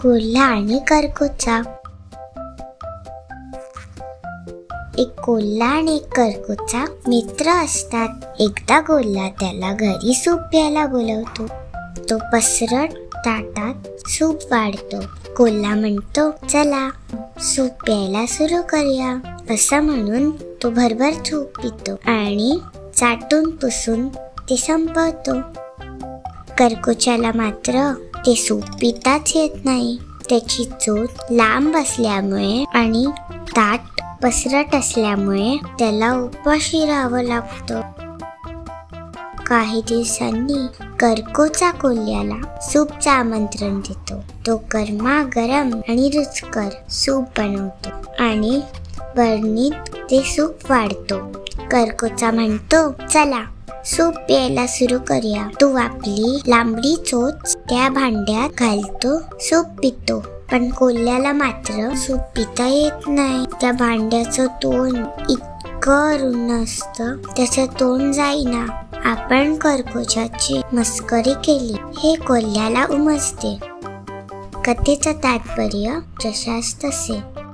कोल्हा आणि करकोचा. एक कोल्हा आणि एक करकोचा मित्र असतात. एकदा कोल्हा त्याला घरी सूप प्यायला बोलवतो. तो पसरट ताटात सूप वाढतो. कोल्हा म्हणतो, चला सूप प्यायला सुरू करूया. असं म्हणून तो भरभर सूप पितो आणि चाटून पुसून ते संपवतो. करकोच्याला मात्र ते सूप पिताच येत नाही. त्याची चोच लांब असल्यामुळे आणि ताट पसरट असल्यामुळे त्याला उपाशी राहावं लागतं. काही दिवसांनी करकोचा कोल्ह्याला सूपचं आमंत्रण देतो. तो गरमागरम आणि रुचकर सूप बनवतो आणि बरणीत ते सूप वाढतो. करकोचा म्हणतो, चला सूप प्यायला सुरू करूया. तो आपली लांबडी चोच त्या भांड्यात घालतो, सूप पितो. पण कोल्ह्याला मात्र सूप पिता येत नाही. त्या भांड्याचं तोंड इतकं रुंद असतं, त्याचं तोंड जाईना. आपण करकोच्याची मस्करी केली हे कोल्ह्याला उमजते. कथेचं तात्पर्य जशास तसे.